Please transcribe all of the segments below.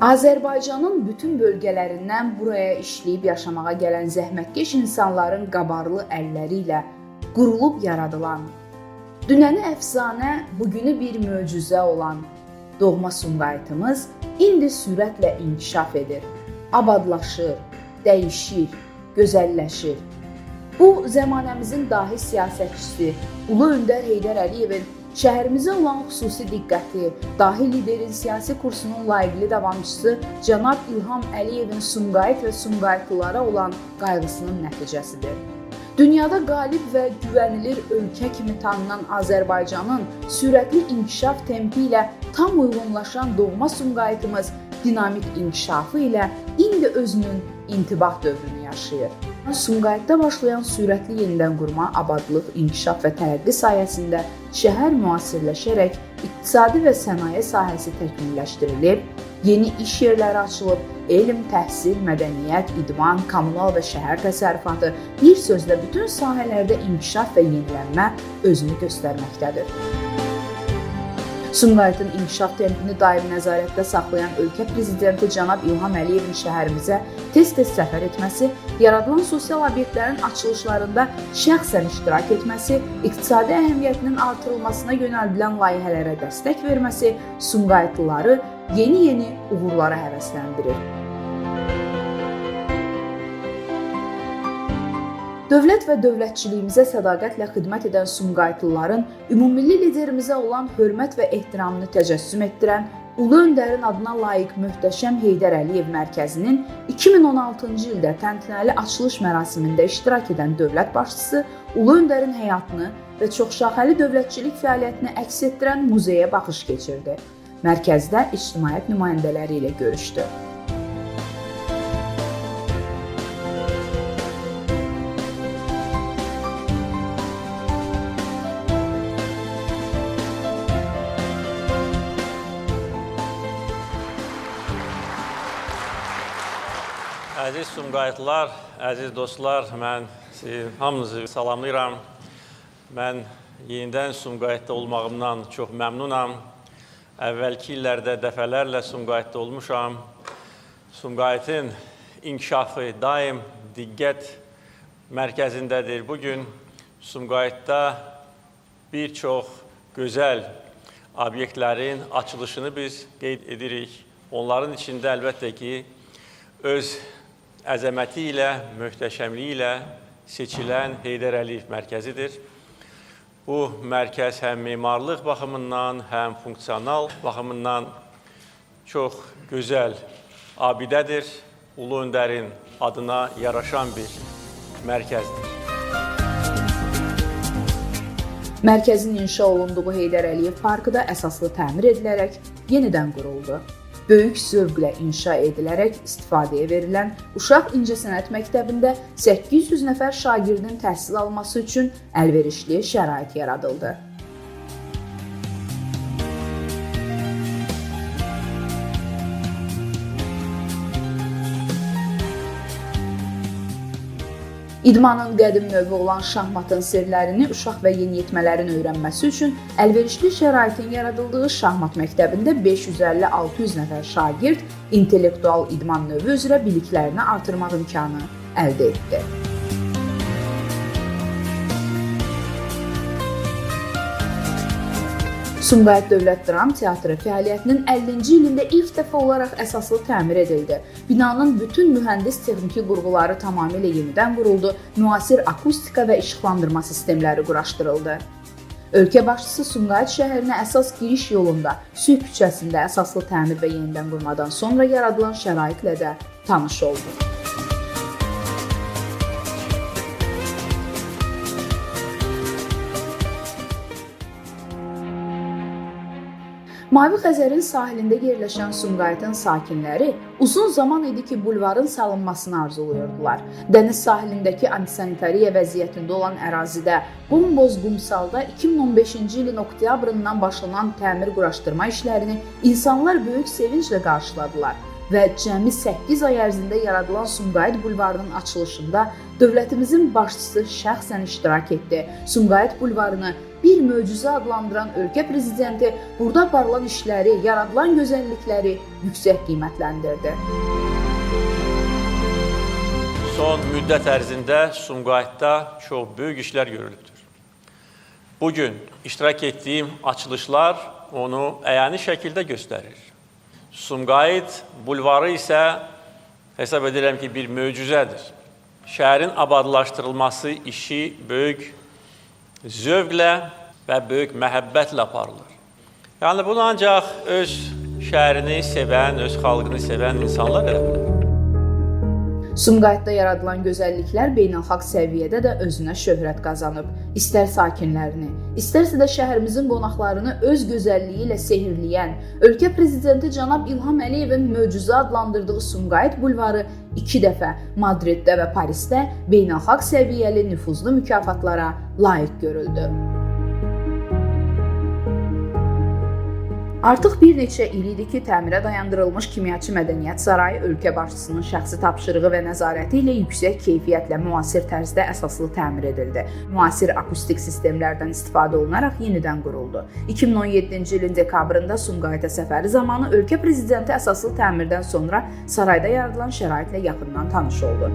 Azərbaycanın bütün bölgələrindən buraya işləyib yaşamağa gələn zəhmətkeş insanların qabarlı əlləri ilə qurulub yaradılan, dünəni əfsanə, bugünü bir möcüzə olan doğma Sumqayıtımız indi sürətlə inkişaf edir, abadlaşır, dəyişir, gözəlləşir. Bu, zəmanəmizin dahi siyasətçisi Ulu Öndər Heydər Əliyevin şəhərimizə olan xüsusi diqqəti, dahi liderin siyasi kursunun layiqli davamçısı cənab İlham Əliyevin Sumqayıt və Sumqayıtlılara olan qayğısının nəticəsidir. Dünyada qalib və güvənilir ölkə kimi tanınan Azərbaycanın sürətli inkişaf tempi ilə tam uyğunlaşan doğma Sumqayıtımız dinamik inkişafı ilə indi özünün intibah dövrünü yaşayır. Sumqayıtda başlayan sürətli yenidən qurma, abadlıq, inkişaf və tərəqqi sayəsində şəhər müasirləşərək iqtisadi və sənaye sahəsi təkmilləşdirilib, yeni iş yerləri açılıb, elm, təhsil, mədəniyyət, idman, kommunal və şəhər təsərrüfatı, bir sözlə bütün sahələrdə inkişaf və yenilənmə özünü göstərməkdədir. Sumqayıtın inkişaf tempini daimi nəzarətdə saxlayan ölkə prezidenti cənab İlham Əliyevin şəhərimizə tez-tez səfər etməsi, yaradılan sosial obyektlərin açılışlarında şəxsən iştirak etməsi, iqtisadi əhəmiyyətinin artırılmasına yönəldilən layihələrə dəstək verməsi Sumqayıtlıları yeni uğurlara həvəsləndirir. Dövlət və dövlətçiliyimizə sədaqətlə xidmət edən Sumqayıtlıların ümumilli liderimizə olan hörmət və ehtiramını təcəssüm etdirən Ulu Öndərin adına layiq möhtəşəm Heydər Əliyev Mərkəzinin 2016-cı ildə təntənəli açılış mərasimində iştirak edən dövlət başçısı Ulu Öndərin həyatını və çoxşaxəli dövlətçilik fəaliyyətini əks etdirən muzeyə baxış keçirdi. Mərkəzdə ictimaiyyət nümayəndələri ilə görüşdü. Əziz Sumqayıtlılar, əziz dostlar, mən hamınızı salamlayıram. Mən yenidən Sumqayıtda olmağımdan çox məmnunam. Əvvəlki illərdə dəfələrlə Sumqayıtda olmuşam. Sumqayıtın inkişafı daim diqqət mərkəzindədir. Bugün Sumqayıtda bir çox gözəl obyektlərin açılışını biz qeyd edirik. Onların içində əlbəttə ki, öz əzəməti ilə, möhtəşəmliyi ilə seçilən Heydər Əliyev mərkəzidir. Bu mərkəz həm memarlıq baxımından, həm funksional baxımından çox gözəl abidədir. Ulu Öndərin adına yaraşan bir mərkəzdir. Mərkəzin inşa olunduğu Heydər Əliyev Parkı da əsaslı təmir edilərək yenidən quruldu. Böyük zövqlə inşa edilərək istifadəyə verilən Uşaq İncəsənət Məktəbində 800 nəfər şagirdin təhsil alması üçün əlverişli şərait yaradıldı. İdmanın qədim növü olan şahmatın sirlərini uşaq və yeniyetmələrin öyrənməsi üçün əlverişli şəraitin yaradıldığı şahmat məktəbində 550-600 nəfər şagird intellektual idman növü üzrə biliklərini artırmaq imkanı əldə etdi. Sumqayıt Dövlət Dram Teatrı fəaliyyətinin 50-ci ilində ilk dəfə olaraq əsaslı təmir edildi. Binanın bütün mühəndis-texniki qurğuları tamamilə yenidən quruldu, müasir akustika və işıqlandırma sistemləri quraşdırıldı. Ölkə başçısı Sumqayıt şəhərinə əsas giriş yolunda, Sülh küçəsində əsaslı təmir və yenidən qurmadan sonra yaradılan şəraitlə də tanış oldu. Mavi Xəzərin sahilində yerləşən Sumqayıtın sakinləri uzun zaman idi ki, bulvarın salınmasını arzuluyurdular. Dəniz sahilindəki antisanitariya vəziyyətində olan ərazidə bomboz qumsalda 2015-ci ilin oktyabrından başlanan təmir quraşdırma işlərini insanlar böyük sevinclə qarşıladılar. və cəmi 8 ay ərzində yaradılan Sumqayıt bulvarının açılışında dövlətimizin başçısı şəxsən iştirak etdi. Sumqayıt bulvarını bir möcüzə adlandıran ölkə prezidenti burada aparılan işləri, yaradılan gözəllikləri yüksək qiymətləndirdi. Son müddət ərzində Sumqayıtda çox böyük işlər görülübdür. Bugün iştirak etdiyim açılışlar onu əyani şəkildə göstərir. Sumqayıt bulvarı isə hesab edirəm ki, bir möcüzədir. Şəhərin abadlaşdırılması işi böyük zövqlə və böyük məhəbbətlə aparılır. Yəni, bunu ancaq öz şəhərini sevən, öz xalqını sevən insanlar edə bilər. Sumqayıtda yaradılan gözəlliklər beynəlxalq səviyyədə də özünə şöhrət qazanıb. İstər sakinlərini, istərsə də şəhərimizin qonaqlarını öz gözəlliyi ilə sehirləyən, ölkə prezidenti cənab İlham Əliyevin möcüzə adlandırdığı Sumqayıt bulvarı 2 dəfə Madriddə və Parisdə beynəlxalq səviyyəli nüfuzlu mükafatlara layiq görüldü. Artıq bir neçə il idi ki, təmirə dayandırılmış Kimyaçı Mədəniyyət Sarayı ölkə başçısının şəxsi tapşırığı və nəzarəti ilə yüksək keyfiyyətlə müasir tərzdə əsaslı təmir edildi. Müasir akustik sistemlərdən istifadə olunaraq yenidən quruldu. 2017-ci ilin dekabrında Sumqayıta səfəri zamanı ölkə prezidenti əsaslı təmirdən sonra sarayda yaradılan şəraitlə yaxından tanış oldu.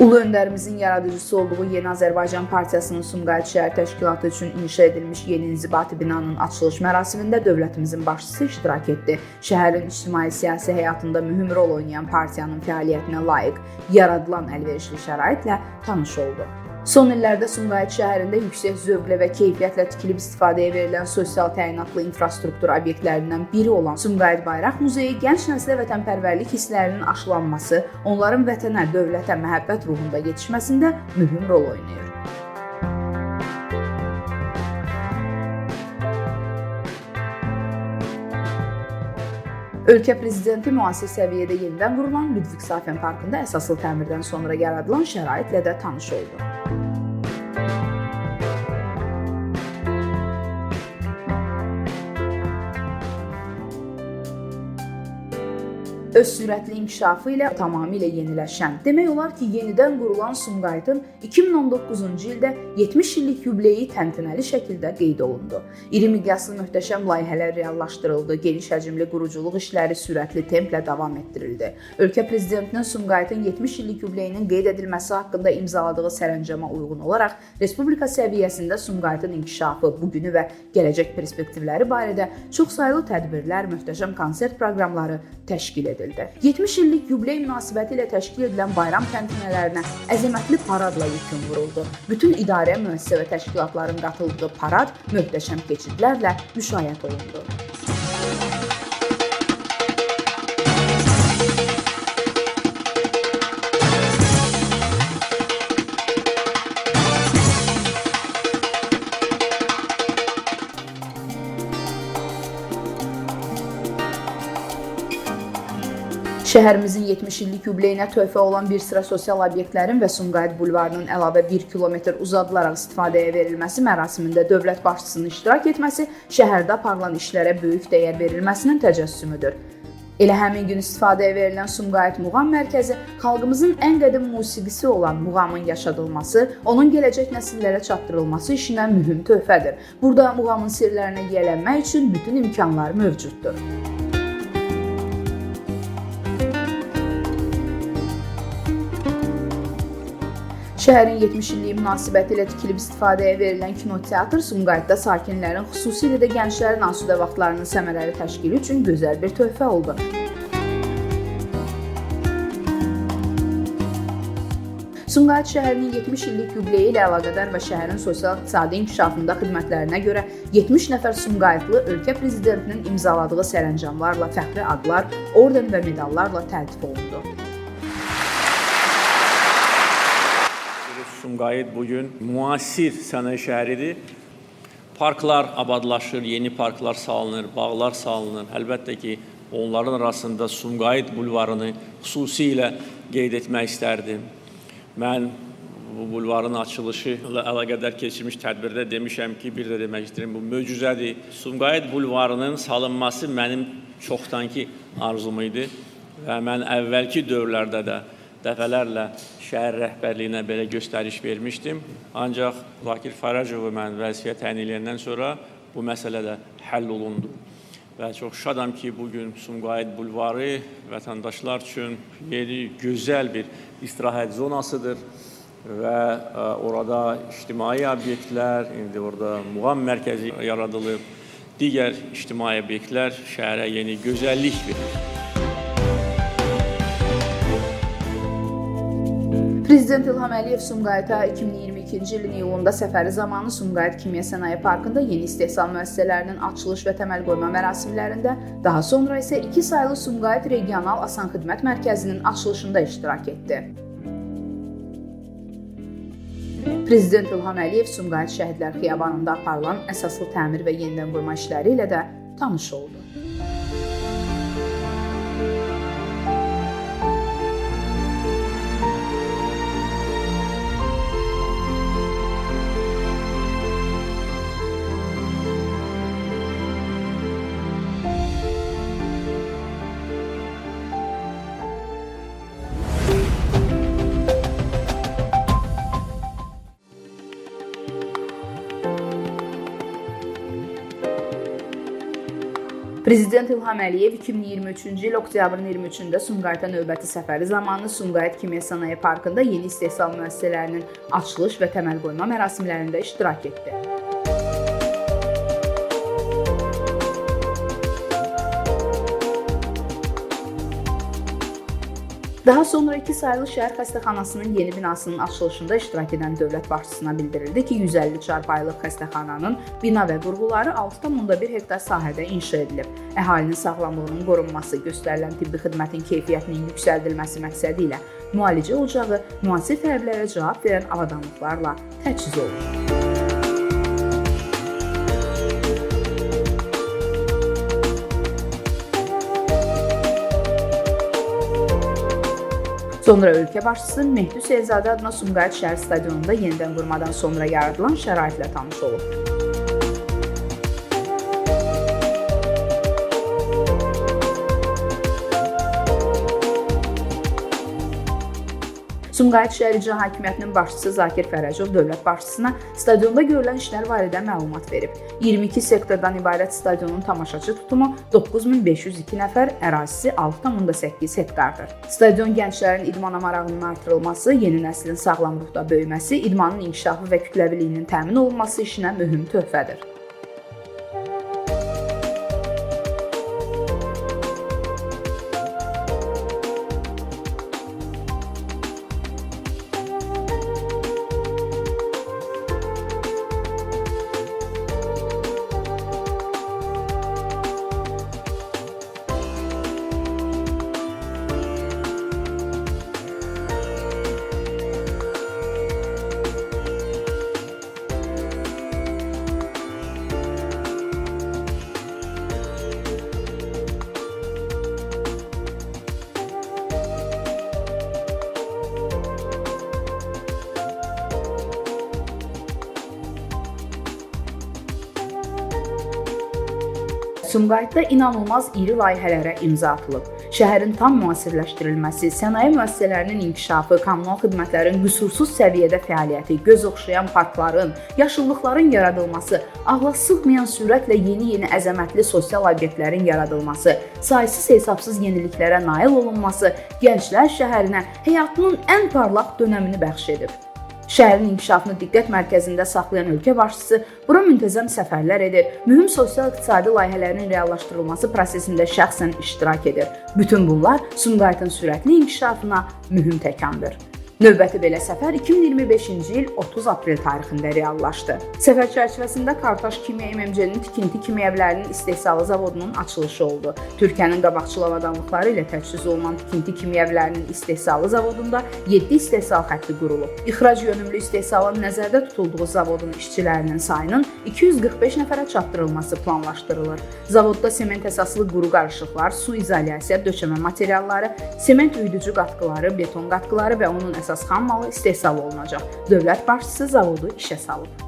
Ulu öndərimizin yaradıcısı olduğu Yeni Azərbaycan Partiyasının Sumqayıt şəhər təşkilatı üçün inşa edilmiş yeni inzibati binanın açılış mərasimində dövlətimizin başçısı iştirak etdi. Şəhərin ictimai-siyasi həyatında mühüm rol oynayan partiyanın fəaliyyətinə layiq yaradılan əlverişli şəraitlə tanış oldu. Son illərdə Sumqayıt şəhərində yüksək zövqlə və keyfiyyətlə tikilib istifadəyə verilən sosial təyinatlı infrastruktur obyektlərindən biri olan Sumqayıt Bayraq Muzeyi gənc nəslə vətənpərvərlik hisslərinin aşılanması, onların vətənə, dövlətə məhəbbət ruhunda yetişməsində mühüm rol oynayır. Ölkə prezidenti müasir səviyyədə yenidən qurulan Ludwig Safen parkında əsaslı təmirdən sonra yaradılan şəraitlə də tanış oldu. Öz sürətli inkişafı ilə tamamilə yeniləşən, demək olar ki, yenidən qurulan Sumqayıtın 2019-cu ildə 70 illik yubileyi təntənəli şəkildə qeyd olundu. İri miqyaslı möhtəşəm layihələr reallaşdırıldı, geniş həcmli quruculuq işləri sürətli templə davam etdirildi. Ölkə prezidentinin Sumqayıtın 70 illik yubileyinin qeyd edilməsi haqqında imzaladığı sərəncama uyğun olaraq Respublika səviyyəsində Sumqayıtın inkişafı, bugünü və gələcək perspektivləri barədə çoxsaylı tədbirlər, möhtəşəm konsert proqramları təşkil edildi. 70 illik yubiley münasibəti ilə təşkil edilən bayram təntənələrinə əzəmətli paradla yekun vuruldu. Bütün idarə, müəssisə və təşkilatların qatıldığı parad möhtəşəm keçidlərlə müşayiət olundu. Şəhərimizin 70 illik yubileyinə töhfə olan bir sıra sosial obyektlərin və Sumqayıt bulvarının əlavə 1 kilometr uzadılaraq istifadəyə verilməsi mərasimində dövlət başçısının iştirak etməsi şəhərdə aparılan işlərə böyük dəyər verilməsinin təcəssümüdür. Elə həmin gün istifadəyə verilən Sumqayıt Muğam Mərkəzi xalqımızın ən qədim musiqisi olan muğamın yaşadılması, onun gələcək nəsillərə çatdırılması işinə mühüm töhfədir. Burada muğamın sirlərinə yiyələnmək üçün bütün imkanlar mövcuddur. Şəhərin 70 illiyi münasibəti ilə tikilib istifadəyə verilən kinoteatr Sumqayıtda sakinlərin, xüsusilə də gənclərin asudə vaxtlarının səmərəli təşkili üçün gözəl bir töhfə oldu. Sumqayıt şəhərinin 70 illik yubileyi ilə əlaqədar və şəhərin sosial-iqtisadi inkişafında xidmətlərinə görə 70 nəfər Sumqayıtlı ölkə prezidentinin imzaladığı sərəncamlarla fəxri adlar, orden və medallarla təltif olundu. Sumqayıt bugün müasir sənaye şəhəridir. Parklar abadlaşır, yeni parklar salınır, bağlar salınır. Əlbəttə ki, Onların arasında Sumqayıt bulvarını xüsusilə qeyd etmək istərdim. Mən bu bulvarın açılışı ilə əlaqədar keçirmiş tədbirdə demişəm ki, bir də demək istəyirəm, bu möcüzədir. Sumqayıt bulvarının salınması mənim çoxdankı arzum idi və mən əvvəlki dövrlərdə də dəfələrlə şəhər rəhbərliyinə belə göstəriş vermişdim. Ancaq Zakir Faracovu mən vəzifəyə təyin edəndən sonra bu məsələ də həll olundu. Və çox şadam ki, bugün Sumqayıt bulvarı vətəndaşlar üçün yeni, gözəl bir istirahət zonasıdır və orada ictimai obyektlər, indi orada muğam mərkəzi yaradılıb, digər ictimai obyektlər şəhərə yeni gözəllik verir. Prezident İlham Əliyev Sumqayıta 2022-ci ilin iyulunda səfəri zamanı Sumqayıt Kimya Sənaye Parkında yeni istehsal müəssisələrinin açılış və təməl qoyma mərasimlərində, daha sonra isə 2 saylı Sumqayıt Regional Asan Xidmət Mərkəzinin açılışında iştirak etdi. Prezident İlham Əliyev Sumqayıt Şəhidlər Xiyabanında aparılan əsaslı təmir və yenidən qurma işləri ilə də tanış oldu. Prezident İlham Əliyev 2023-cü il oktyabrın 23-də Sumqayıta növbəti səfəri zamanı Sumqayıt Kimya Sənaye Parkında yeni istehsal müəssisələrinin açılış və təməl qoyma mərasimlərində iştirak etdi. Daha sonra 2 saylı şəhər xəstəxanasının yeni binasının açılışında iştirak edən dövlət başçısına bildirildi ki, 150 çarpayılıq xəstəxananın bina və qurğuları 6,1 hektar sahədə inşa edilib. Əhalinin sağlamlığının qorunması, göstərilən tibbi xidmətin keyfiyyətinin yüksəldilməsi məqsədi ilə müalicə ocağı müasir tələblərə cavab verən avadanlıqlarla təchiz olunur. Sonra ölkə başçısı Mehdi Hüseynzadə adına Sumqayıt şəhər stadionunda yenidən qurmadan sonra yaradılan şəraitlə tanış olub. Sumqayıt şəhər İcra Hakimiyyətinin başçısı Zakir Fərəcov dövlət başçısına stadionda görülən işlər barədə məlumat verib. 22 sektordan ibarət stadionun tamaşaçı tutumu 9502 nəfər, ərazisi 6,8 hektardır. Stadion gənclərin idmana marağının artırılması, yeni nəslin sağlam ruhda böyüməsi, idmanın inkişafı və kütləviliyinin təmin olunması işinə mühüm töhfədir. Sumqayıtda inanılmaz iri layihələrə imza atılıb. Şəhərin tam müasirləşdirilməsi, sənaye müəssisələrinin inkişafı, kommunal xidmətlərin qüsursuz səviyyədə fəaliyyəti, göz oxşayan parkların, yaşıllıqların yaradılması, ağla sığmayan sürətlə yeni əzəmətli sosial obyektlərin yaradılması, saysız-hesabsız yeniliklərə nail olunması gənclər şəhərinə həyatının ən parlaq dönəmini bəxş edib. Şəhərin inkişafını diqqət mərkəzində saxlayan ölkə başçısı bura müntəzəm səfərlər edir, mühüm sosial-iqtisadi layihələrin reallaşdırılması prosesində şəxsən iştirak edir. Bütün bunlar Sumqayıtın sürətli inkişafına mühüm təkandır. Növbəti belə səfər 2025-ci il 30 aprel tarixində reallaşdı. Səfər çərçivəsində Kartaş Kimya MMC-nin tikinti kimyəvlərinin istehsalı zavodunun açılışı oldu. Türkiyənin qabaqcıl avadanlıqları ilə təchiz olunan tikinti kimyəvlərinin istehsalı zavodunda 7 istehsal xətti qurulub. İxrac yönümlü istehsalın nəzərdə tutulduğu zavodun işçilərinin sayının 245 nəfərə çatdırılması planlaşdırılır. Zavodda sement əsaslı quru qarışıqlar, su izolyasiya, döşəmə materialları, sement üydücü qatqıları, beton qatqıları və onun əsas xam malı istehsal olunacaq. Dövlət başçısı zavodu işə salıb.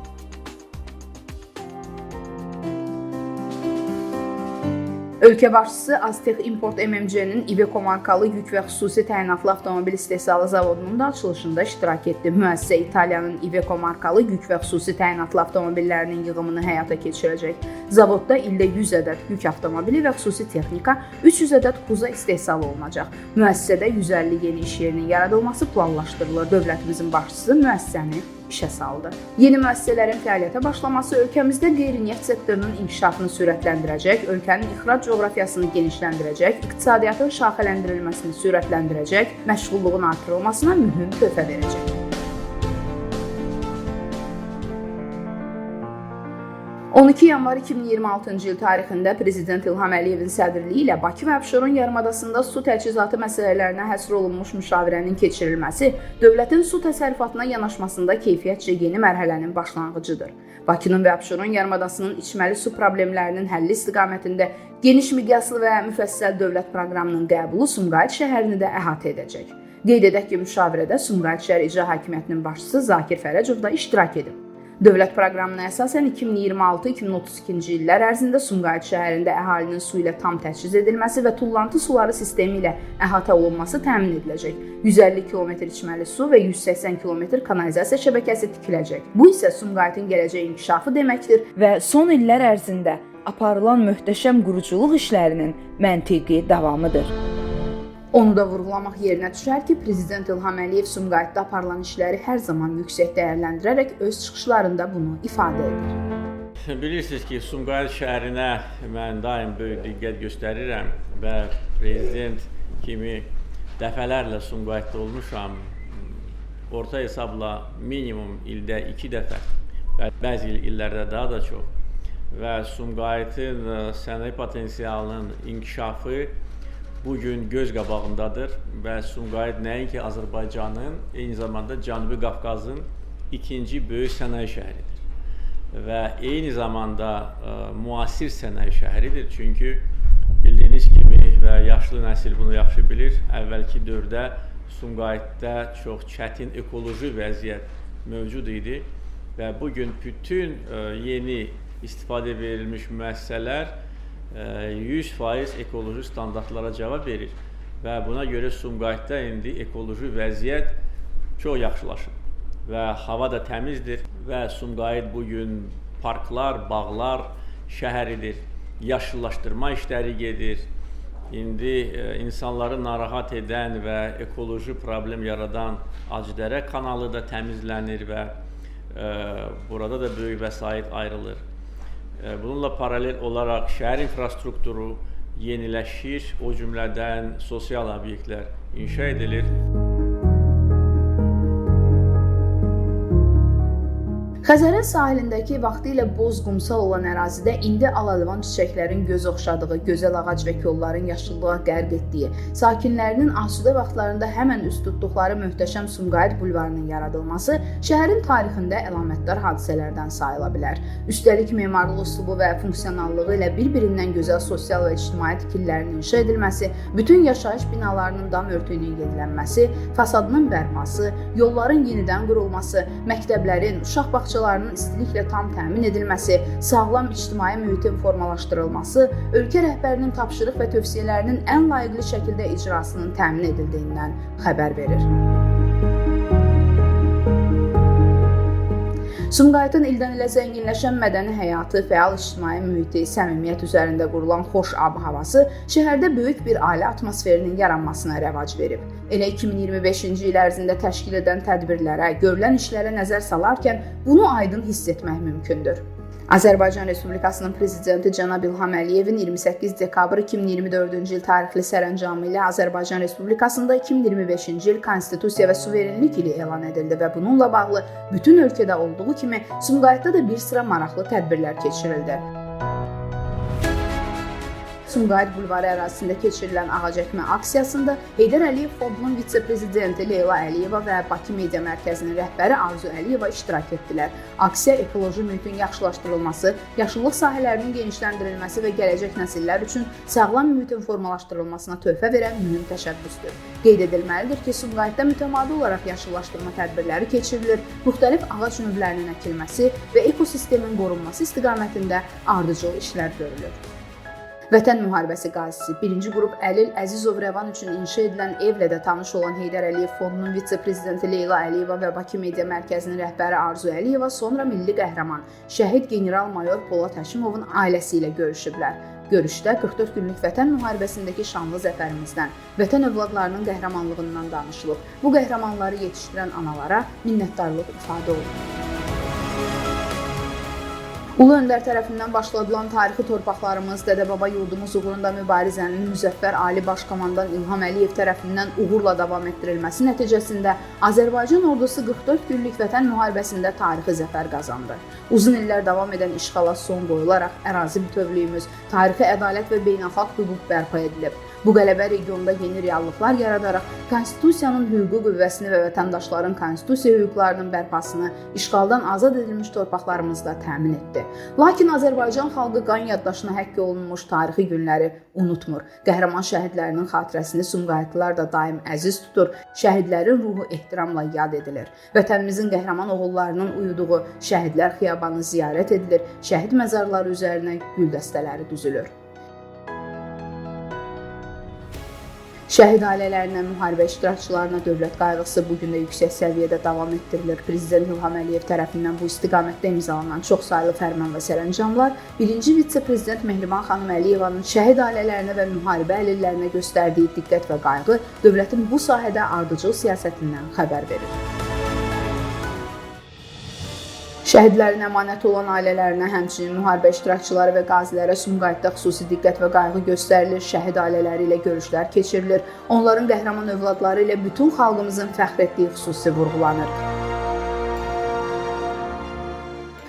Ölkə başçısı Aztex Import MMC-nin Iveco markalı yük və xüsusi təyinatlı avtomobil istehsalı zavodunun da açılışında iştirak etdi. Müəssisə İtaliyanın Iveco markalı yük və xüsusi təyinatlı avtomobillərinin yığımını həyata keçirəcək. Zavodda ildə 100 ədəd yük avtomobili və xüsusi texnika, 300 ədəd kuza istehsal olunacaq. Müəssisədə 150 yeni iş yerinin yaradılması planlaşdırılır. Dövlətimizin başçısı müəssisəni işə saldı. Yeni müəssisələrin fəaliyyətə başlaması ölkəmizdə qeyri-neft sektorunun inkişafını sürətləndirəcək, ölkənin ixrac coğrafiyasını genişləndirəcək, iqtisadiyyatın şaxələndirilməsini sürətləndirəcək, məşğulluğun artırılmasına mühüm töhfə verəcək. 12 yanvar 2026-cı il tarixində Prezident İlham Əliyevin sədrliyi ilə Bakı və Abşeron yarımadasında su təchizatı məsələlərinə həsr olunmuş müşavirənin keçirilməsi dövlətin su təsərrüfatına yanaşmasında keyfiyyətcə yeni mərhələnin başlanğıcıdır. Bakının və Abşeron yarımadasının içməli su problemlərinin həlli istiqamətində geniş miqyaslı və müfəssəl dövlət proqramının qəbulu Sumqayıt şəhərini də əhatə edəcək. Qeyd edək ki, müşavirədə Sumqayıt şəhər İcra Hakimiyyətinin başçısı Zakir Fərəcov da iştirak edib. Dövlət proqramına əsasən 2026-2032-ci illər ərzində Sumqayıt şəhərində əhalinin su ilə tam təchiz edilməsi və tullantı suları sistemi ilə əhatə olunması təmin ediləcək. 150 km içməli su və 180 km kanalizasiya şəbəkəsi tikiləcək. Bu isə Sumqayıtın gələcək inkişafı deməkdir və son illər ərzində aparılan möhtəşəm quruculuq işlərinin məntiqi davamıdır. Onu da vurğulamaq yerinə düşər ki, Prezident İlham Əliyev Sumqayıtda aparılan işləri hər zaman yüksək dəyərləndirərək öz çıxışlarında bunu ifadə edir. Bilirsiniz ki, Sumqayıt şəhərinə mən daim böyük diqqət göstərirəm və Prezident kimi dəfələrlə Sumqayıtda olmuşam. Orta hesabla minimum ildə 2 dəfə və bəzi illərdə daha da çox. Və Sumqayıtın sənaye potensialının inkişafı bugün göz qabağındadır və Sumqayıt nəinki Azərbaycanın, eyni zamanda Cənubi Qafqazın ikinci böyük sənaye şəhəridir və eyni zamanda müasir sənaye şəhəridir. Çünki bildiyiniz kimi və yaşlı nəsil bunu yaxşı bilir, əvvəlki dövrdə Sumqayıtda çox çətin ekoloji vəziyyət mövcud idi və bugün bütün yeni istifadə verilmiş müəssisələr 100% ekoloji standartlara cavab verir və buna görə Sumqayıtda indi ekoloji vəziyyət çox yaxşılaşıb və hava da təmizdir və Sumqayıt bugün parklar, bağlar şəhəridir, yaşıllaşdırma işləri gedir. İndi insanları narahat edən və ekoloji problem yaradan Acıdərə kanalı da təmizlənir və burada da böyük vəsait ayrılır. Bununla paralel olaraq şəhər infrastrukturu yeniləşir, o cümlədən sosial obyektlər inşa edilir. Xəzərə sahilindəki vaxtilə boz qumsal olan ərazidə indi al-əlvan çiçəklərin göz oxşadığı, gözəl ağac və kolların yaşıllığa qərq etdiyi, sakinlərinin asudə vaxtlarında həmən üst tutduqları möhtəşəm Sumqayıt bulvarının yaradılması şəhərin tarixində əlamətdar hadisələrdən sayıla bilər. Üstəlik memarlıq üslubu və funksionallığı ilə bir-birindən gözəl sosial və ictimai tikililərin inşa edilməsi, bütün yaşayış binalarının dam örtüyünün yenilənməsi, fasadının bərpası, yolların yenidən qurulması, məktəblərin, uşaq bağçalarının istiliklə tam təmin edilməsi, sağlam ictimai mühitin formalaşdırılması, ölkə rəhbərinin tapşırıq və tövsiyələrinin ən layiqli şəkildə icrasının təmin edildiyindən xəbər verir. Sumqayıtın ildən ilə zənginləşən mədəni həyatı, fəal ictimai mühiti, səmimiyyət üzərində qurulan xoş ab-havası şəhərdə böyük bir ailə atmosferinin yaranmasına rəvac verib. Elə 2025-ci il ərzində təşkil edən tədbirlərə, görülən işlərə nəzər salarkən bunu aydın hiss etmək mümkündür. Azərbaycan Respublikasının Prezidenti cənab İlham Əliyevin 28 dekabr 2024-cü il tarixli sərəncamı ilə Azərbaycan Respublikasında 2025-ci il Konstitusiya və Suverenlik ili elan edildi və bununla bağlı bütün ölkədə olduğu kimi Sumqayıtda da bir sıra maraqlı tədbirlər keçirildi. Sumqayıt bulvarı ərazisində keçirilən ağacəkmə aksiyasında Heydər Əliyev Fondunun vitse-prezidenti Leyla Əliyeva və Bakı Media Mərkəzinin rəhbəri Arzu Əliyeva iştirak etdilər. Aksiya ekoloji mühitin yaxşılaşdırılması, yaşıllıq sahələrinin genişləndirilməsi və gələcək nəsillər üçün sağlam mühitin formalaşdırılmasına töhfə verən mühüm təşəbbüsdür. Qeyd edilməlidir ki, Sumqayıtda mütəmadi olaraq yaşıllaşdırma tədbirləri keçirilir, müxtəlif ağac növlərinin əkilməsi və ekosistemin qorunması istiqamətində ardıcıl işlər görülür. Vətən müharibəsi qazisi 1-ci qrup Əlil Əzizov Rəvan üçün inşa edilən evlə də tanış olan Heydər Əliyev Fondunun vitse-prezidenti Leyla Əliyeva və Bakı Media Mərkəzinin rəhbəri Arzu Əliyeva sonra milli qəhrəman, şəhid general-mayor Polad Həşimovun ailəsi ilə görüşüblər. Görüşdə 44 günlük Vətən müharibəsindəki şanlı zəfərimizdən, Vətən övladlarının qəhrəmanlığından danışılıb. Bu qəhrəmanları yetişdirən analara minnətdarlıq ifadə olunur. Ulu Öndər tərəfindən başladılan tarixi torpaqlarımız, Dədə-baba yurdumuz uğrunda mübarizənin müzəffər Ali Baş Komandan İlham Əliyev tərəfindən uğurla davam etdirilməsi nəticəsində Azərbaycan ordusu 44 günlük Vətən müharibəsində tarixi zəfər qazandı. Uzun illər davam edən işğala son qoyularaq ərazi bütövlüyümüz, tarixi ədalət və beynəlxalq hüquq bərpa edilib. Bu qələbə regionda yeni reallıqlar yaradaraq Konstitusiyanın hüquqi qüvvəsini və vətəndaşların konstitusiya hüquqlarının bərpasını işğaldan azad edilmiş torpaqlarımızda təmin etdi. Lakin Azərbaycan xalqı qan yaddaşına həkk olunmuş tarixi günləri unutmur. Qəhrəman şəhidlərinin xatirəsini Sumqayıtlılar da daim əziz tutur. Şəhidlərin ruhu ehtiramla yad edilir. Vətənimizin qəhrəman oğullarının uyuduğu Şəhidlər Xiyabanı ziyarət edilir. Şəhid məzarları üzərinə gül dəstələri düzülür. Şəhid ailələrinə, müharibə iştirakçılarına dövlət qayğısı bu gün də yüksək səviyyədə davam etdirilir. Prezident İlham Əliyev tərəfindən bu istiqamətdə imzalanan çoxsaylı fərman və sərəncamlar 1-ci vitse-prezident Mehriban xanım Əliyevanın şəhid ailələrinə və müharibə əlillərinə göstərdiyi diqqət və qayğı dövlətin bu sahədə ardıcıl siyasətindən xəbər verir. Şəhidlərin əmanəti olan ailələrinə, həmçinin müharibə iştirakçıları və qazilərə Sumqayıtda xüsusi diqqət və qayğı göstərilir, şəhid ailələri ilə görüşlər keçirilir, onların qəhrəman övladları ilə bütün xalqımızın fəxr etdiyi xüsusi vurğulanır.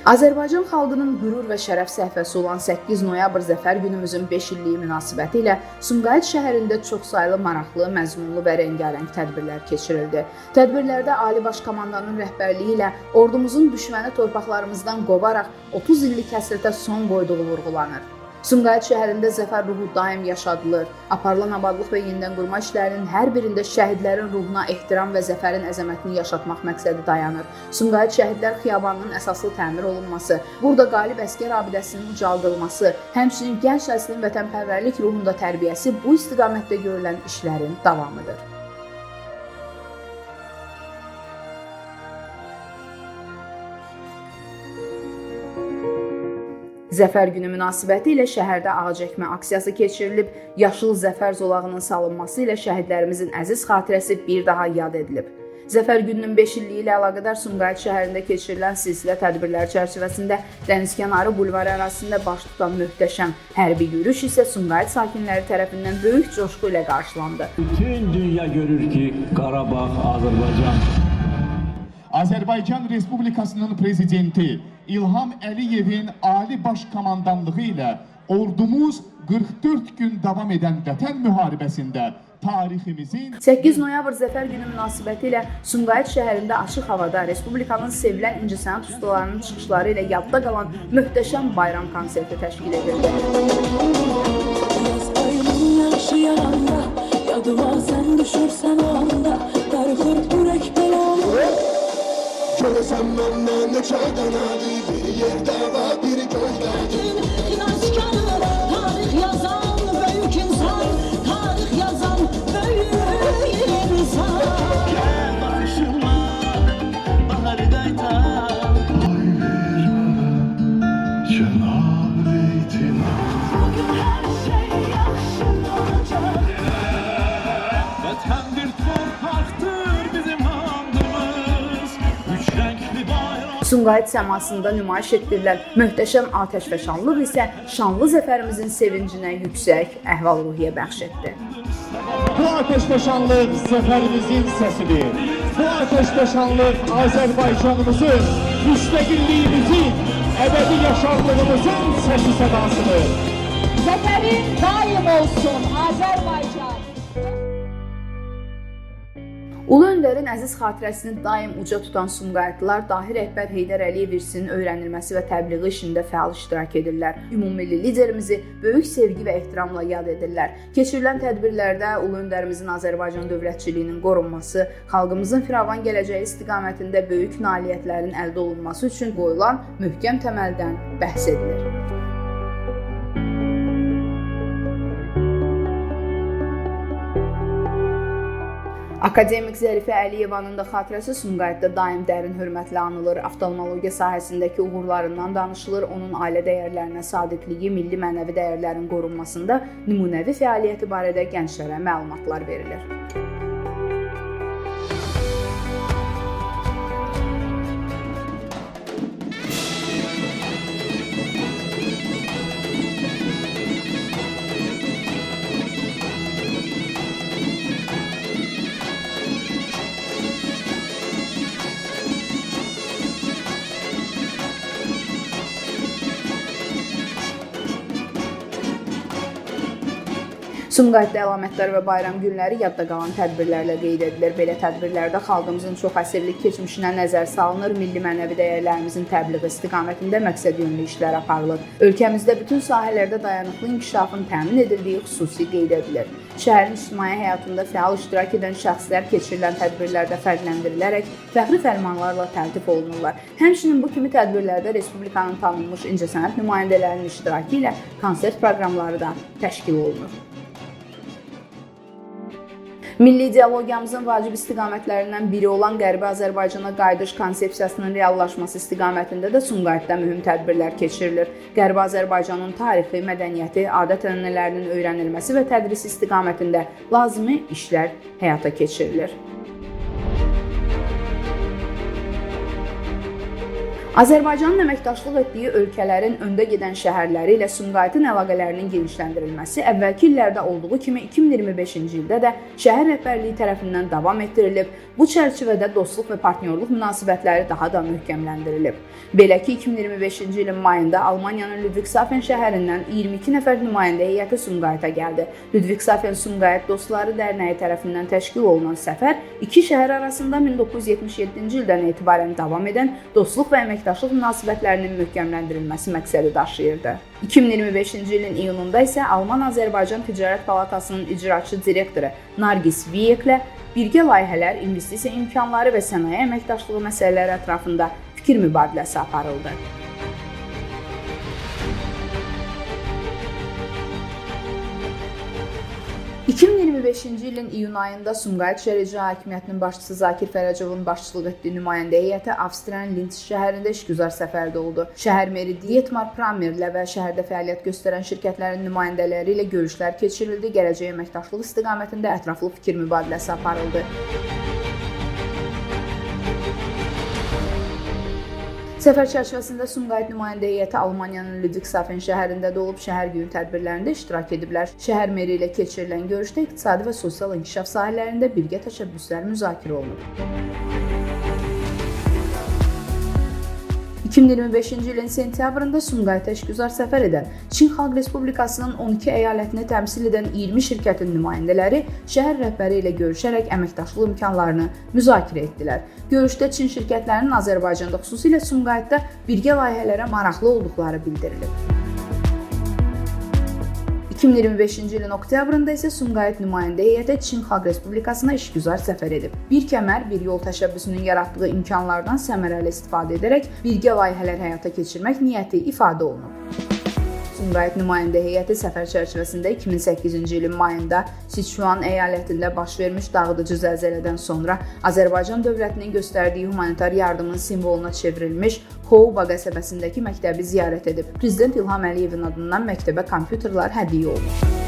Azərbaycan xalqının qürur və şərəf səhifəsi olan 8 noyabr Zəfər günümüzün 5 illiyi münasibəti ilə Sumqayıt şəhərində çoxsaylı maraqlı, məzmunlu və rəngarəng tədbirlər keçirildi. Tədbirlərdə Ali Baş Komandanın rəhbərliyi ilə ordumuzun düşməni torpaqlarımızdan qovaraq 30 illik həsrətə son qoyduğu vurğulanır. Sumqayıt şəhərində zəfər ruhu daim yaşadılır. Aparılan abadlıq və yenidən qurma işlərinin hər birində şəhidlərin ruhuna ehtiram və zəfərin əzəmətini yaşatmaq məqsədi dayanır. Sumqayıt Şəhidlər Xiyabanının əsaslı təmir olunması, burada qalib əsgər abidəsinin ucaldılması, həmçinin gənc nəslin vətənpərvərlik ruhunda tərbiyəsi bu istiqamətdə görülən işlərin davamıdır. Zəfər günü münasibəti ilə şəhərdə ağacəkmə aksiyası keçirilib, yaşıl zəfər zolağının salınması ilə şəhidlərimizin əziz xatirəsi bir daha yad edilib. Zəfər gününün 5 illiyi ilə əlaqədar Sumqayıt şəhərində keçirilən silsilə tədbirlər çərçivəsində dənizkənarı bulvarı ərazisində baş tutan möhtəşəm hərbi yürüyüş isə Sumqayıt sakinləri tərəfindən böyük coşqu ilə qarşılandı. Bütün dünya görür ki, Qarabağ, Azərbaycan. Azərbaycan Respublikasının prezidenti İlham Əliyevin Ali Baş Komandanlığı ilə ordumuz 44 gün davam edən Vətən müharibəsində tariximizin 8 noyabr Zəfər günü münasibəti ilə Sumqayıt şəhərində açıq havada Respublikanın sevilən incəsənət ustalarının çıxışları ilə yadda qalan möhtəşəm bayram konserti təşkil edildi. Yadıma sən düşürsən o anda, darıxır ürək belanı. Görəsən məndən neçə dənədir, bir yerdə və bir göydədir. İnançkanı, tarix yazan böyük insan, tarix yazan böyük insan. Gəl baxışıma, baharı qaytar. Cənab leytenant. Bugün hər şey yaxşı olacaq. Vətəndir, torpaqdır bizim andımız, üç rəngli bayram. Sumqayıt səmasında nümayiş etdirilən möhtəşəm atəşfəşanlıq isə şanlı zəfərimizin sevincinə yüksək əhval-ruhiyyə bəxş etdi. Bu ateşpeşanlık zaferimizin sesidir. Bu ateşpeşanlık Azerbaycanımızın, müstakilliyimizin, ebedi yaşamlığımızın sesi sedasıdır. Zaferin daim olsun Azerbaycan. Ulu öndərin əziz xatirəsini daim uca tutan Sumqayıtlılar dahi rəhbər Heydər Əliyev irsinin öyrənilməsi və təbliği işində fəal iştirak edirlər. Ümummilli liderimizi böyük sevgi və ehtiramla yad edirlər. Keçirilən tədbirlərdə Ulu öndərimizin Azərbaycan dövlətçiliyinin qorunması, xalqımızın firavan gələcəyi istiqamətində böyük nailiyyətlərin əldə olunması üçün qoyulan möhkəm təməldən bəhs edilir. Akademik Zərifə Əliyevanın da xatirəsi Sumqayıtda daim dərin hörmətlə anılır. Oftalmologiya sahəsindəki uğurlarından danışılır. Onun ailə dəyərlərinə sadiqliyi, milli mənəvi dəyərlərin qorunmasında nümunəvi fəaliyyəti barədə gənclərə məlumatlar verilir. Sumqayıtda əlamətdar və bayram günləri yadda qalan tədbirlərlə qeyd edilir. Belə tədbirlərdə xalqımızın çox əsirlik keçmişinə nəzər salınır, milli mənəvi dəyərlərimizin təbliği istiqamətində məqsədyönlü işlər aparılır. Ölkəmizdə bütün sahələrdə dayanıqlı inkişafın təmin edildiyi xüsusi qeyd edilir. Şəhərin ictimai həyatında fəal iştirak edən şəxslər keçirilən tədbirlərdə fərqləndirilərək fəxri fərmanlarla təltif olunurlar. Həmçinin bu kimi tədbirlərdə Respublikanın tanınmış incəsənət nümayəndələrinin iştirakı ilə konsert proqramları da təşkil olunur. Milli ideologiyamızın vacib istiqamətlərindən biri olan Qərbi Azərbaycana qayıdış konsepsiyasının reallaşması istiqamətində də Sumqayıtda mühüm tədbirlər keçirilir. Qərbi Azərbaycanın tarixi, mədəniyyəti, adət-ənənələrinin öyrənilməsi və tədrisi istiqamətində lazımi işlər həyata keçirilir. Azərbaycanın əməkdaşlıq etdiyi ölkələrin öndə gedən şəhərləri ilə Sumqayıtın əlaqələrinin genişləndirilməsi əvvəlki illərdə olduğu kimi 2025-ci ildə də şəhər rəhbərliyi tərəfindən davam etdirilib. Bu çərçivədə dostluq və partnyorluq münasibətləri daha da möhkəmləndirilib. Belə ki, 2025-ci ilin mayında Almaniyanın Ludwigshafen şəhərindən 22 nəfər nümayəndə heyəti Sumqayıta gəldi. Ludwigshafen-Sumqayıt Dostları Dərnəyi tərəfindən təşkil olunan səfər iki şəhər arasında 1977-ci ildən etibarən davam edən dostluq və əməkdaşlıq münasibətlərinin möhkəmləndirilməsi məqsədi daşıyırdı. 2025-ci ilin iyununda isə Alman-Azərbaycan Ticarət Palatasının icraçı direktoru Nargis Viyeklə birgə layihələr, investisiya imkanları və sənaye əməkdaşlığı məsələləri ətrafında fikir mübadiləsi aparıldı. ...2025-ci ilin iyun ayında Sumqayıt şəhər icra hakimiyyətinin başçısı Zakir Fərəcovun başçılıq etdiyi nümayəndə heyəti Avstriyanın Linz şəhərində işgüzar səfərdə oldu. Şəhər meri Dietmar Pramerlə və şəhərdə fəaliyyət göstərən şirkətlərin nümayəndələri ilə görüşlər keçirildi. Gələcək əməkdaşlıq istiqamətində ətraflı fikir mübadiləsi aparıldı. Səfər çərçivəsində Sumqayıt nümayəndə heyəti Almaniyanın Ludwigshafen şəhərində də olub, şəhər günü tədbirlərində iştirak ediblər. Şəhər meri ilə keçirilən görüşdə iqtisadi və sosial inkişaf sahələrində birgə təşəbbüslər müzakirə olunub. 2025-ci ilin sentyabrında Sumqayıta işgüzar səfər edən Çin Xalq Respublikasının 12 əyalətini təmsil edən 20 şirkətin nümayəndələri şəhər rəhbəri ilə görüşərək əməkdaşlıq imkanlarını müzakirə etdilər. Görüşdə Çin şirkətlərinin Azərbaycanda, xüsusilə Sumqayıtda birgə layihələrə maraqlı olduqları bildirilib. 2025-ci ilin oktyabrında isə Sumqayıt nümayəndə heyəti Çin Xalq Respublikasına işgüzar səfər edib. Bir kəmər, bir yol təşəbbüsünün yaratdığı imkanlardan səmərəli istifadə edərək birgə layihələr həyata keçirmək niyyəti ifadə olunub. Sumqayıt nümayəndə heyəti səfər çərçivəsində 2008-ci ilin mayında Sichuan əyalətində baş vermiş dağıdıcı zəlzələdən sonra Azərbaycan dövlətinin göstərdiyi humanitar yardımın simvoluna çevrilmiş Houba qəsəbəsindəki məktəbi ziyarət edib. Prezident İlham Əliyevin adından məktəbə kompüterlər hədiyyə olunub.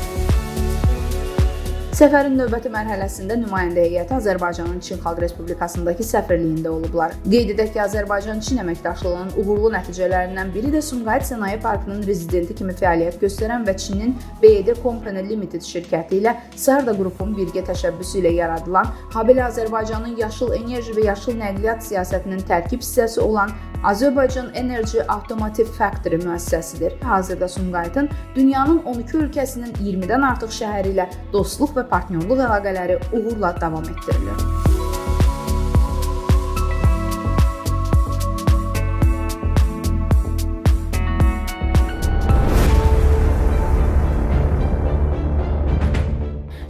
Səfərin növbəti mərhələsində nümayəndə heyəti Azərbaycanın Çin Xalq Respublikasındakı səfirliyində olublar. Qeyd edək ki, Azərbaycan-Çin əməkdaşlığının uğurlu nəticələrindən biri də Sumqayıt Sənaye Parkının rezidenti kimi fəaliyyət göstərən və Çinin BED Company Limited şirkəti ilə Sarda qrupun birgə təşəbbüsü ilə yaradılan, habelə Azərbaycanın yaşıl enerji və yaşıl nəqliyyat siyasətinin tərkib hissəsi olan Azərbaycan Energy Automotive Factory müəssisəsidir. Hazırda Sumqayıtın dünyanın 12 ölkəsinin 20-dən artıq şəhəri ilə dostluq və partnyorluq əlaqələri uğurla davam etdirilir.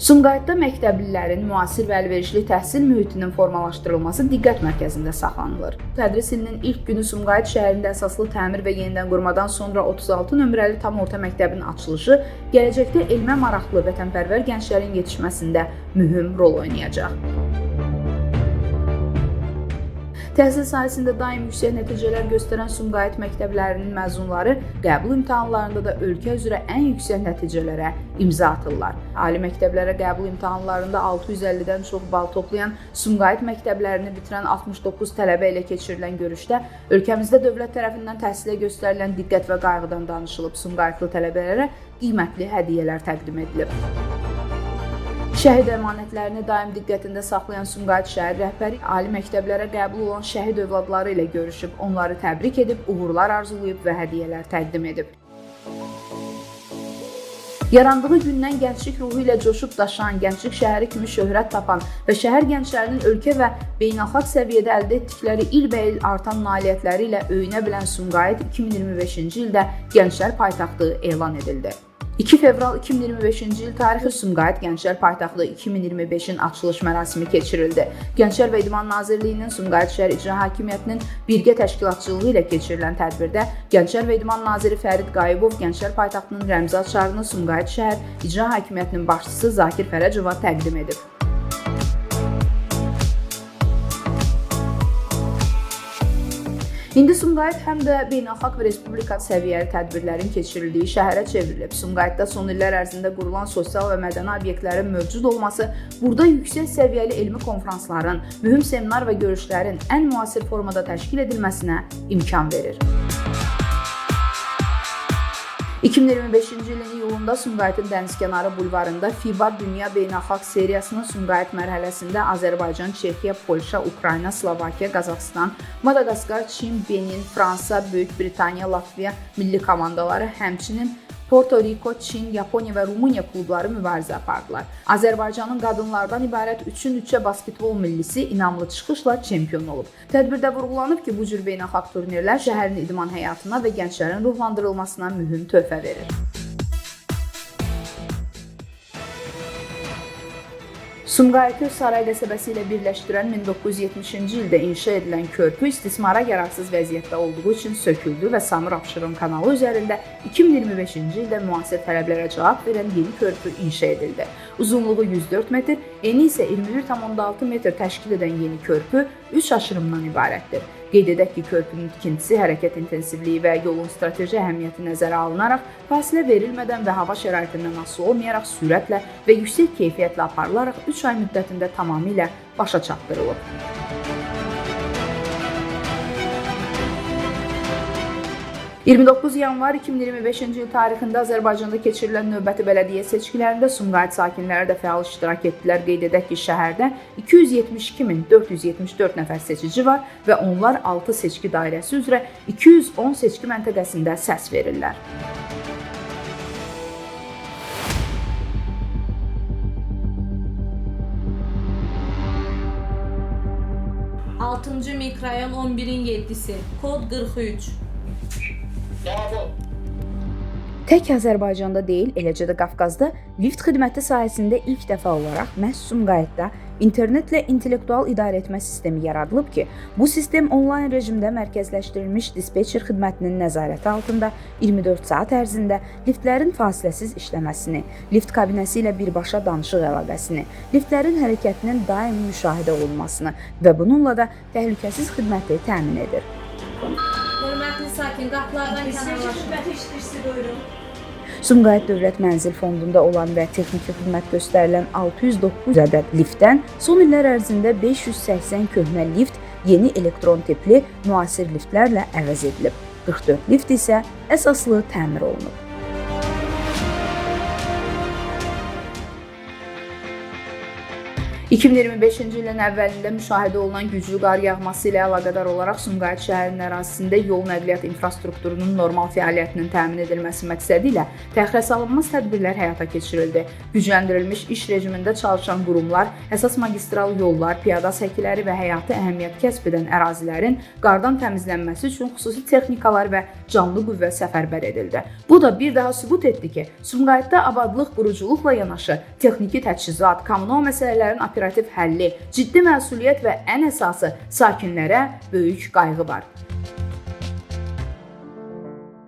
Sumqayıtda məktəblilərin müasir və əlverişli təhsil mühitinin formalaşdırılması diqqət mərkəzində saxlanılır. Tədris ilinin ilk günü Sumqayıt şəhərində əsaslı təmir və yenidən qurmadan sonra 36 nömrəli tam orta məktəbin açılışı gələcəkdə elmə maraqlı vətənpərvər gənclərin yetişməsində mühüm rol oynayacaq. Təhsil sahəsində daim yüksək nəticələr göstərən Sumqayıt məktəblərinin məzunları qəbul imtahanlarında da ölkə üzrə ən yüksək nəticələrə imza atırlar. Ali məktəblərə qəbul imtahanlarında 650-dən çox bal toplayan Sumqayıt məktəblərini bitirən 69 tələbə ilə keçirilən görüşdə ölkəmizdə dövlət tərəfindən təhsilə göstərilən diqqət və qayğıdan danışılıb. Sumqayıtlı tələbələrə qiymətli hədiyyələr təqdim edilib. Şəhid əmanətlərini daim diqqətində saxlayan Sumqayıt şəhər rəhbəri ali məktəblərə qəbul olan şəhid övladları ilə görüşüb, onları təbrik edib, uğurlar arzulayıb və hədiyyələr təqdim edib. Yarandığı gündən gənclik ruhu ilə coşub daşan, gənclik şəhəri kimi şöhrət tapan və şəhər gənclərinin ölkə və beynəlxalq səviyyədə əldə etdikləri ilbəil artan nailiyyətləri ilə öyünə bilən Sumqayıt 2025-ci ildə Gənclər Paytaxtı elan edildi. 2 fevral 2025-ci il tarixi Sumqayıt Gənclər Paytaxtı 2025-in açılış mərasimi keçirildi. Gənclər və İdman Nazirliyinin Sumqayıt şəhər İcra Hakimiyyətinin birgə təşkilatçılığı ilə keçirilən tədbirdə Gənclər və İdman Naziri Fərid Qayıbov Gənclər Paytaxtının rəmzi açarını Sumqayıt şəhər İcra Hakimiyyətinin başçısı Zakir Fərəcova təqdim edib. İndi Sumqayıt həm də beynəlxalq və respublika səviyyəli tədbirlərin keçirildiyi şəhərə çevrilib. Sumqayıtda son illər ərzində qurulan sosial və mədəni obyektlərin mövcud olması burada yüksək səviyyəli elmi konfransların, mühüm seminar və görüşlərin ən müasir formada təşkil edilməsinə imkan verir. 2025-ci ilin iyulunda Sumqayıtın dənizkənarı bulvarında FIBA Dünya Beynəlxalq seriyasının Sumqayıt mərhələsində Azərbaycan, Çexiya, Polşa, Ukrayna, Slovakiya, Qazaxıstan, Madaqaskar, Çin, Benin, Fransa, Böyük Britaniya, Latviya milli komandaları, həmçinin Porto Riko, Çin, Yaponiya və Rumıniya klubları mübarizə apardılar. Azərbaycanın qadınlardan ibarət 3x3 basketbol millisi inamlı çıxışla çempion olub. Tədbirdə vurğulanıb ki, bu cür beynəlxalq turnirlər şəhərin idman həyatına və gənclərin ruhlandırılmasına mühüm töhfə verir. Sumqayıtı Saray qəsəbəsi ilə birləşdirən 1970-ci ildə inşa edilən körpü istismara yararsız vəziyyətdə olduğu üçün söküldü və Samur-Abşeron kanalı üzərində 2025-ci ildə müasir tələblərə cavab verən yeni körpü inşa edildi. Uzunluğu 104 metr, eni isə 21,6 metr təşkil edən yeni körpü 3 aşırımdan ibarətdir. Qeyd edək ki, körpünün tikintisi, hərəkət intensivliyi və yolun strateji əhəmiyyəti nəzərə alınaraq, fasilə verilmədən və hava şəraitindən asılı olmayaraq sürətlə və yüksək keyfiyyətlə aparılaraq 3 ay müddətində tamamilə başa çatdırılıb. – 29 yanvar 2025-ci il tarixində Azərbaycanda keçirilən növbəti bələdiyyə seçkilərində Sumqayıt sakinləri də fəal iştirak etdilər. Qeyd edək ki, şəhərdə 272.474 nəfər seçici var və onlar 6 seçki dairəsi üzrə 210 seçki məntəqəsində səs verirlər. Altıncı mikrorayon 11'in 7'si. Kod 43. Tək Azərbaycanda deyil, eləcə də Qafqazda lift xidməti sahəsində ilk dəfə olaraq məhz Sumqayıtda internetlə intellektual idarəetmə sistemi yaradılıb ki, bu sistem onlayn rejimdə mərkəzləşdirilmiş dispetçer xidmətinin nəzarəti altında 24 saat ərzində liftlərin fasiləsiz işləməsini, lift kabinəsi ilə birbaşa danışıq əlaqəsini, liftlərin hərəkətinin daimi müşahidə olunmasını və bununla da təhlükəsiz xidməti təmin edir. Hörmətli sakin, qapılardan kənarlaşın. Sumqayıt Dövlət Mənzil Fondunda olan və texniki xidmət göstərilən 609 ədəd liftdən son illər ərzində 580 köhnə lift yeni elektron tipli müasir liftlərlə əvəz edilib. 44 lift isə əsaslı təmir olunub. 2025-ci ilin əvvəlində müşahidə olunan güclü qar yağması ilə əlaqədar olaraq Sumqayıt şəhərinin ərazisində yol nəqliyyat infrastrukturunun normal fəaliyyətinin təmin edilməsi məqsədi ilə təxirəsalınmaz tədbirlər həyata keçirildi. Gücləndirilmiş iş rejimində çalışan qurumlar, əsas magistral yollar, piyada səkiləri və həyati əhəmiyyət kəsb edən ərazilərin qardan təmizlənməsi üçün xüsusi texnikalar və canlı qüvvə səfərbər edildi. Bu da bir daha sübut etdi ki, Sumqayıtda abadlıq, quruculuqla yanaşı texniki təchizat, kommunal məsələlərin operativ həlli, ciddi məsuliyyət və ən əsası sakinlərə böyük qayğı var.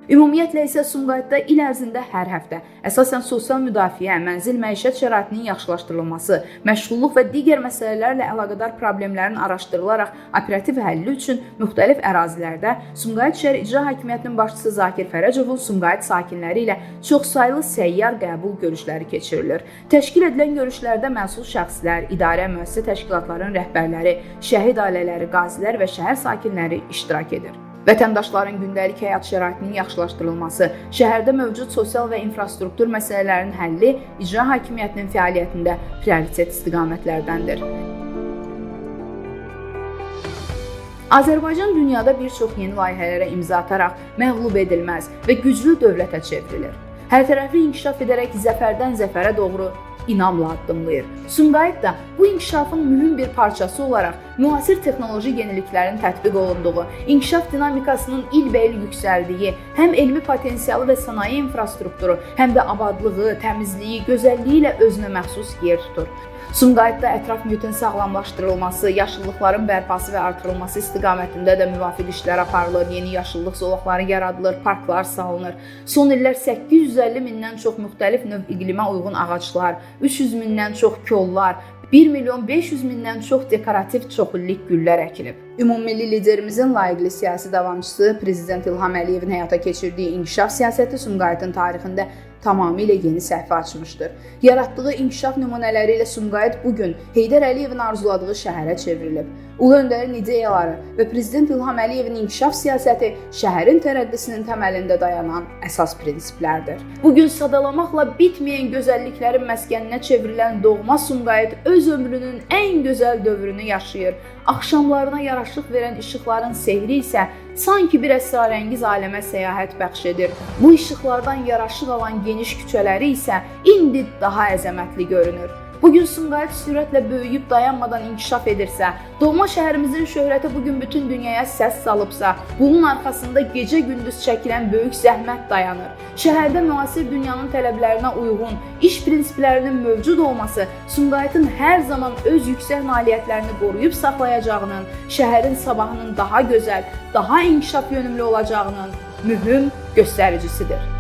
Ümumiyyətlə isə Sumqayıtda il ərzində hər həftə əsasən sosial müdafiə, mənzil məişət şəraitinin yaxşılaşdırılması, məşğulluq və digər məsələlərlə əlaqədar problemlərin araşdırılaraq operativ həlli üçün müxtəlif ərazilərdə Sumqayıt şəhər İcra Hakimiyyətinin başçısı Zakir Fərəcovun Sumqayıt sakinləri ilə çoxsaylı səyyar qəbul görüşləri keçirilir. Təşkil edilən görüşlərdə məsul şəxslər, idarə müəssisə təşkilatlarının rəhbərləri, şəhid ailələri, qazilər və şəhər sakinləri iştirak edir. Vətəndaşların gündəlik həyat şəraitinin yaxşılaşdırılması, şəhərdə mövcud sosial və infrastruktur məsələlərinin həlli icra hakimiyyətinin fəaliyyətində prioritet istiqamətlərdəndir. Azərbaycan dünyada bir çox yeni layihələrə imza ataraq məğlub edilməz və güclü dövlətə çevrilir. Hərtərəfli inkişaf edərək zəfərdən zəfərə doğru inamla addımlayır. Sumqayıt da bu inkişafın mühüm bir parçası olaraq müasir texnoloji yeniliklərin tətbiq olunduğu, inkişaf dinamikasının ilbəil yüksəldiyi, həm elmi potensialı və sənaye infrastrukturu, həm də abadlığı, təmizliyi, gözəlliyi ilə özünə məxsus yer tutur. Sumqayıtda ətraf mühitin sağlamlaşdırılması, yaşıllıqların bərpası və artırılması istiqamətində də müvafiq işlər aparılır, yeni yaşıllıq zolaqları yaradılır, parklar salınır. Son illər 850 mindən çox müxtəlif növ iqlimə uyğun ağaclar, 300 mindən çox kollar, 1.500.000-dən çox dekorativ çoxillik güllər əkilib. Ümummilli liderimizin layiqli siyasi davamçısı Prezident İlham Əliyevin həyata keçirdiyi inkişaf siyasəti Sumqayıtın tarixində tamamilə yeni səhifə açmışdır. Yaratdığı inkişaf nümunələri ilə Sumqayıt bugün Heydər Əliyevin arzuladığı şəhərə çevrilib. Ulu öndərin ideyaları və Prezident İlham Əliyevin inkişaf siyasəti şəhərin tərəqqisinin təməlində dayanan əsas prinsiplərdir. Bugün sadalamaqla bitməyən gözəlliklərin məskəninə çevrilən doğma Sumqayıt öz ömrünün ən gözəl dövrünü yaşayır. Axşamlarına yaraşıq verən işıqların sehri isə sanki bir əsrarəngiz aləmə səyahət bəxş edir. Bu işıqlardan yaraşıq alan geniş küçələri isə indi daha əzəmətli görünür. Bugün Sumqayıt sürətlə böyüyüb dayanmadan inkişaf edirsə, doğma şəhərimizin şöhrəti bugün bütün dünyaya səs salıbsa, bunun arxasında gecə-gündüz çəkilən böyük zəhmət dayanır. Şəhərdə müasir dünyanın tələblərinə uyğun iş prinsiplərinin mövcud olması Sumqayıtın hər zaman öz yüksək nailiyyətlərini qoruyub saxlayacağının, şəhərin sabahının daha gözəl, daha inkişaf yönümlü olacağının mühüm göstəricisidir.